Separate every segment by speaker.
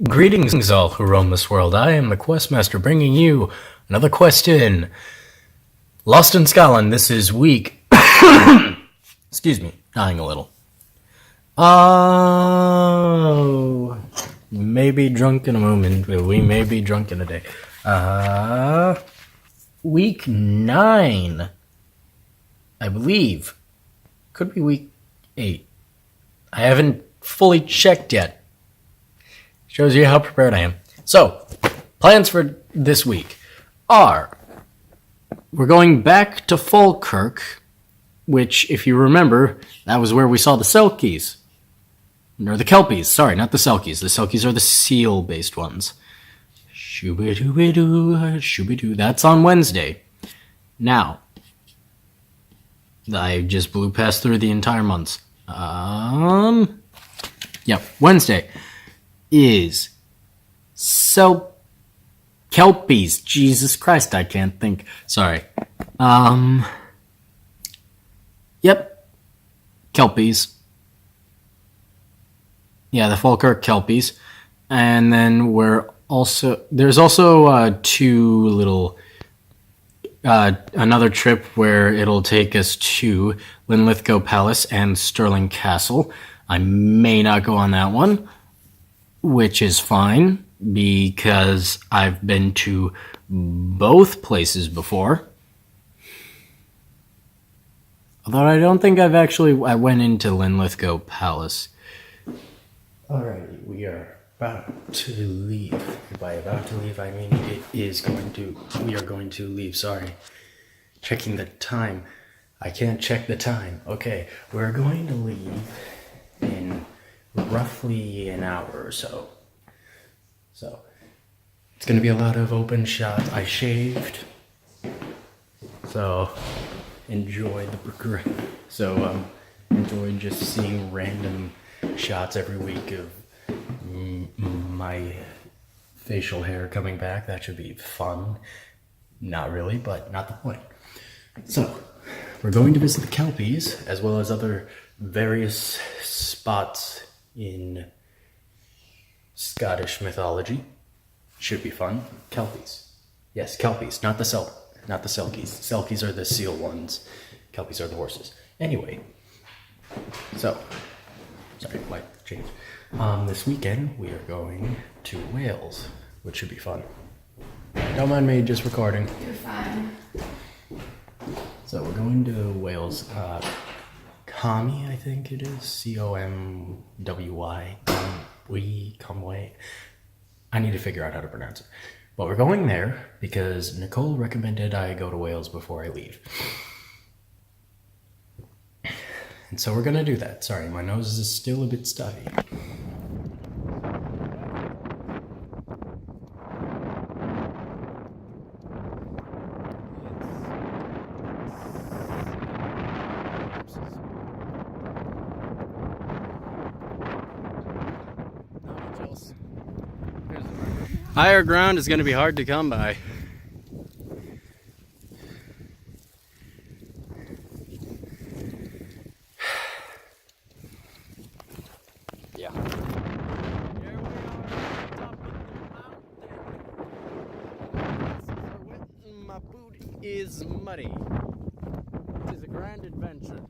Speaker 1: Greetings, all who roam this world. I am the Questmaster, bringing you another question. Lost in Scotland. This is week. Excuse me, dying a little. Maybe drunk in a moment. We may be drunk in a day. Week 9, I believe. Could be week 8. I haven't fully checked yet. Shows you how prepared I am. So, plans for this week are, we're going back to Falkirk, which, if you remember, that was where we saw the Selkies. Or the Kelpies, sorry, not the Selkies. The Selkies are the seal-based ones. Shoo-be-doo-be-doo, shoo-be-doo. That's on Wednesday. Now, I just blew past through the entire months. Yep, Wednesday is Kelpies. Jesus Christ, I can't think. Sorry. Yep. Kelpies. Yeah, the Falkirk Kelpies. And then there's also two little, another trip where it'll take us to Linlithgow Palace and Stirling Castle. I may not go on that one, which is fine, because I've been to both places before. Although I don't think I went into Linlithgow Palace. Alright, we are about to leave. By about to leave, I mean we are going to leave, sorry. Checking the time. I can't check the time. Okay, we're going to leave in roughly an hour or so. So, it's going to be a lot of open shots. I shaved. So, enjoy enjoy just seeing random shots every week of my facial hair coming back. That should be fun. Not really, but not the point. So, we're going to visit the Kelpies, as well as other various spots in Scottish mythology. Should be fun. Kelpies. Yes, Kelpies, not the Selkies. Selkies are the seal ones. Kelpies are the horses. Anyway, so, sorry, might change. This weekend, we are going to Wales, which should be fun. Don't mind me just recording.
Speaker 2: You're fine.
Speaker 1: So we're going to Wales. Comey, I think it is. C-O-M-W-Y. Comway. I need to figure out how to pronounce it. But we're going there because Nicole recommended I go to Wales before I leave. And so we're going to do that. Sorry, my nose is still a bit stuffy. Higher ground is going to be hard to come by. Yeah. Here we are at the top of the mountain. My boot is muddy. It is a grand adventure.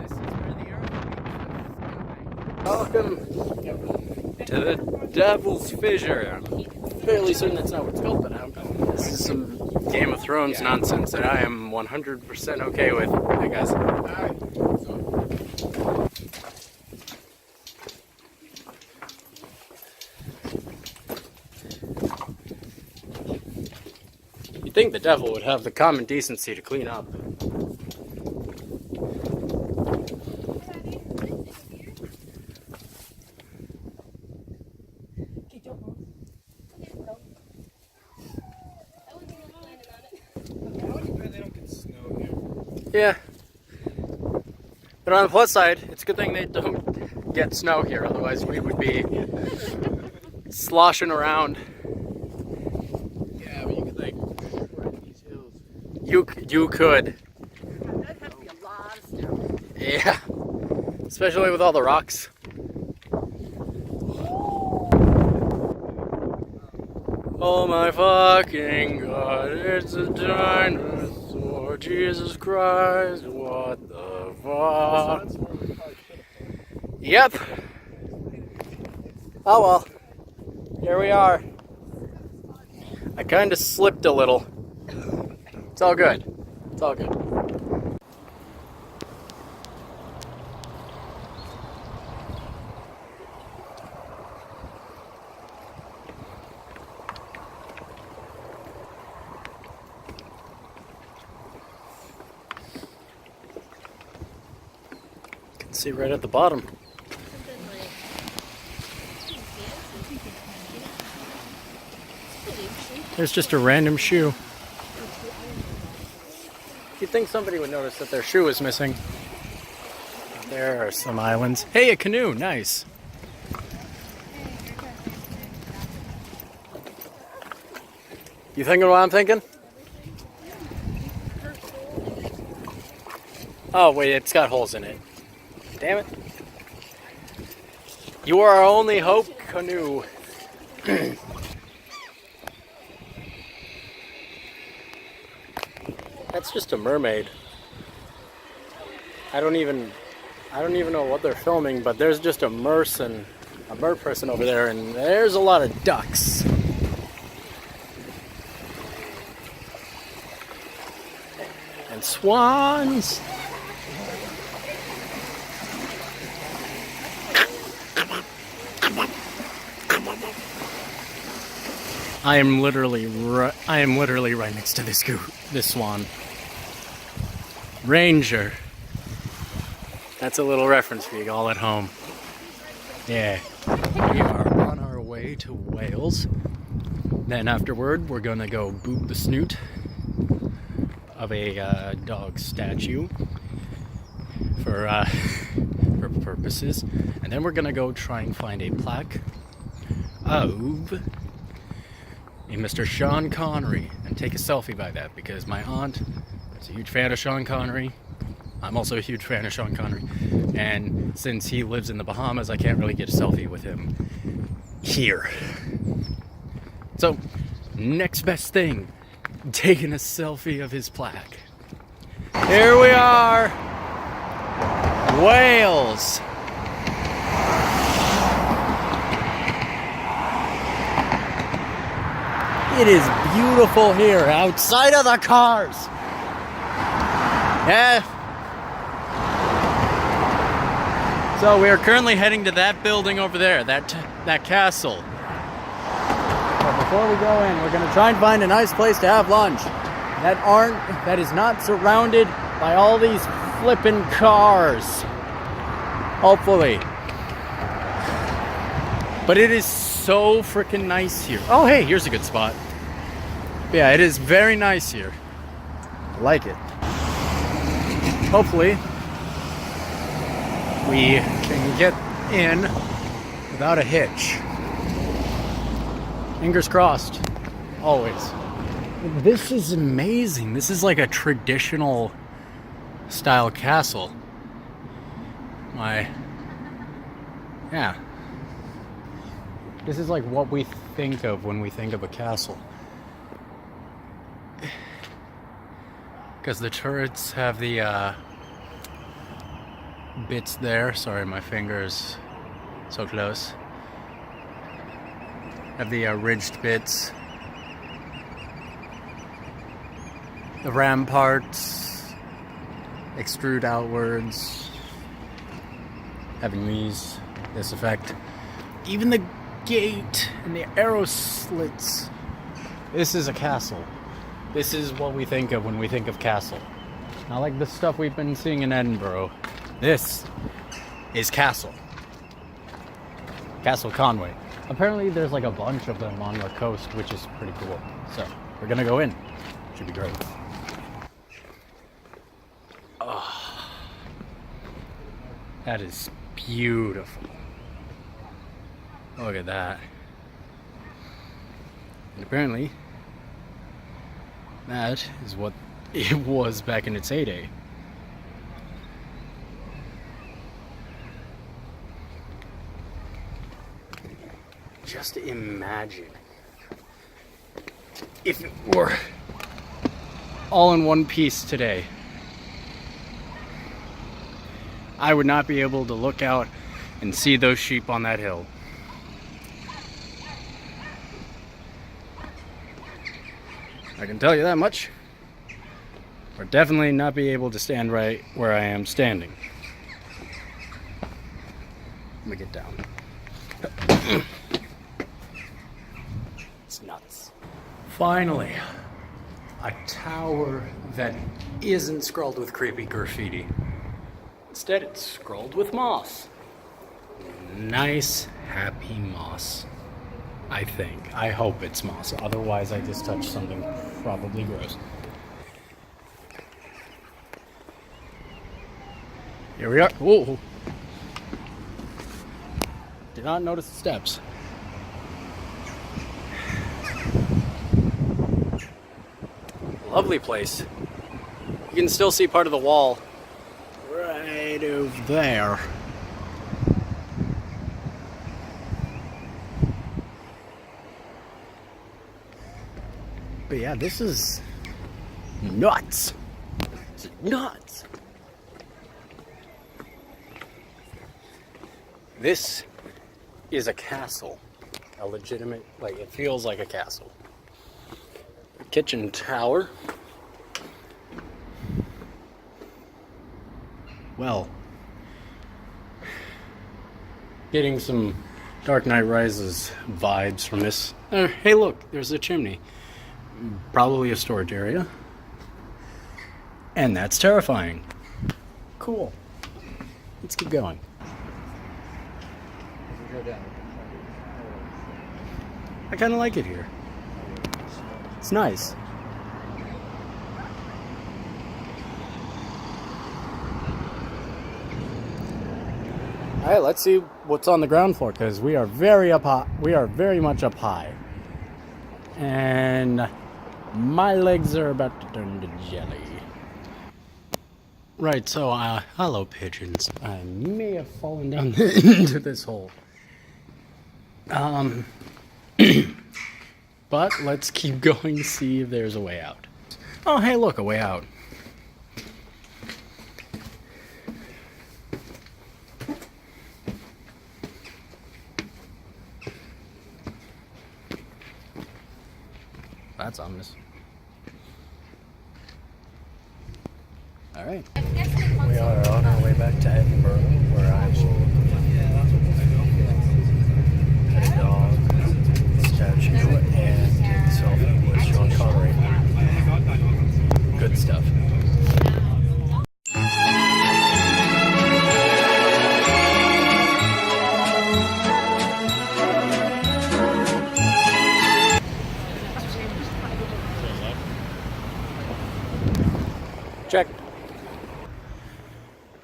Speaker 1: This is where the earth meets the sky. Welcome to the Devil's Fissure. I'm fairly certain that's not what it's called, but this is some Game of Thrones nonsense that I am 100% okay with. Hey guys. Alright. You'd think the devil would have the common decency to clean up. Yeah. But on the plus side, it's a good thing they don't get snow here, otherwise we would be sloshing around.
Speaker 3: Yeah, but you could like ride these hills.
Speaker 1: You could.
Speaker 2: That'd have to be a lot of snow.
Speaker 1: Yeah. Especially with all the rocks. Oh my fucking god, it's a dinosaur. Jesus Christ, what the fuck? Yep. Oh well. Here we are. I kind of slipped a little. It's all good. It's all good. You can see right at the bottom. There's just a random shoe. You'd think somebody would notice that their shoe is missing. There are some islands. Hey, a canoe, nice. You thinking what I'm thinking? Oh wait, it's got holes in it. Damn it. You are our only hope, canoe. That's just a mermaid. I don't even know what they're filming, but there's just a mer person over there, and there's a lot of ducks. And swans. I am literally right next to this swan. Ranger. That's a little reference for you all at home. Yeah. We are on our way to Wales. Then afterward, we're gonna go boot the snoot of a dog statue for purposes. And then we're gonna go try and find a plaque of a Mr. Sean Connery and take a selfie by that, because my aunt is a huge fan of Sean Connery. I'm also a huge fan of Sean Connery, and since he lives in the Bahamas, I can't really get a selfie with him here. So, next best thing, taking a selfie of his plaque. Here we are, Wales. It is beautiful here, outside of the cars. Yeah. So we are currently heading to that building over there, that castle. But before we go in, we're gonna try and find a nice place to have lunch that is not surrounded by all these flippin' cars. Hopefully. But it is so freaking nice here. Oh hey, here's a good spot. Yeah, it is very nice here. I like it. Hopefully, we can get in without a hitch. Fingers crossed. Always. This is amazing. This is like a traditional style castle. Yeah. This is like what we think of when we think of a castle. Because the turrets have the bits there. Sorry, my finger's so close. Have the ridged bits. The ramparts extrude outwards, having this effect. Even the gate and the arrow slits. This is a castle. This is what we think of when we think of castle. Not like the stuff we've been seeing in Edinburgh. This is Castle. Castle Conway. Apparently there's like a bunch of them on the coast, which is pretty cool. So, we're gonna go in. Should be great. Oh, that is beautiful. Look at that. And apparently, that is what it was back in its heyday. Just imagine if it were all in one piece today, I would not be able to look out and see those sheep on that hill. I can tell you that much. Or definitely not be able to stand right where I am standing. Let me get down. It's nuts. Finally, a tower that isn't scrawled with creepy graffiti. Instead, it's scrawled with moss. Nice, happy moss. I think. I hope it's moss. Otherwise, I just touched something probably gross. Here we are. Whoa. Did not notice the steps. Lovely place. You can still see part of the wall right over there. But yeah, this is nuts. It's nuts. This is a castle. A legitimate, like, it feels like a castle. A kitchen tower. Well, getting some Dark Knight Rises vibes from this. Hey look, there's a chimney. Probably a storage area. And that's terrifying. Cool. Let's keep going. I kind of like it here. It's nice. All right, let's see what's on the ground floor, because we are very up high. We are very much up high, and my legs are about to turn to jelly. Right, so hello pigeons. I may have fallen down into this hole. But let's keep going to see if there's a way out. Oh, hey, look, a way out. That's ominous. All right. We are on our way back to Edinburgh, where I will pet a dog, statue, and take a selfie with Sean Connery. Good stuff. Check.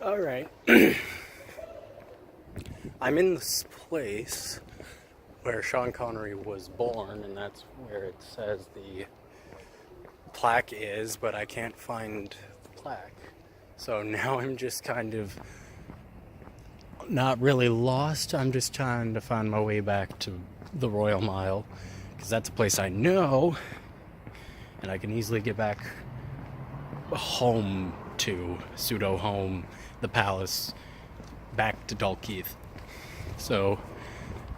Speaker 1: All right. I'm in this place where Sean Connery was born, and that's where it says the plaque is, but I can't find the plaque. So now I'm just kind of not really lost. I'm just trying to find my way back to the Royal Mile, because that's a place I know, and I can easily get back home to pseudo home, the palace, back to Dalkeith. So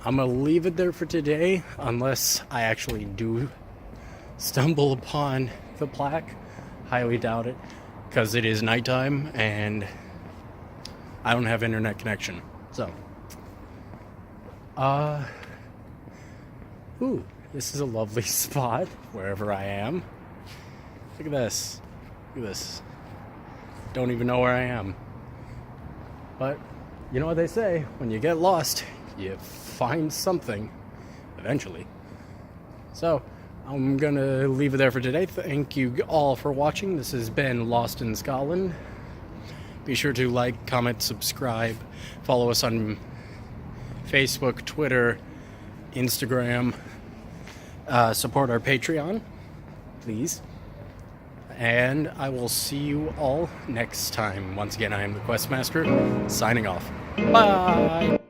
Speaker 1: I'm gonna leave it there for today, unless I actually do stumble upon the plaque. Highly doubt it, because it is nighttime and I don't have internet connection. So ooh, this is a lovely spot wherever I am. Look at this. Look at this. Don't even know where I am. But you know what they say, when you get lost, you find something eventually. So I'm gonna leave it there for today. Thank you all for watching. This has been Lost in Scotland. Be sure to like, comment, subscribe, follow us on Facebook, Twitter, Instagram, support our Patreon, please. And I will see you all next time. Once again, I am the Questmaster, signing off. Bye!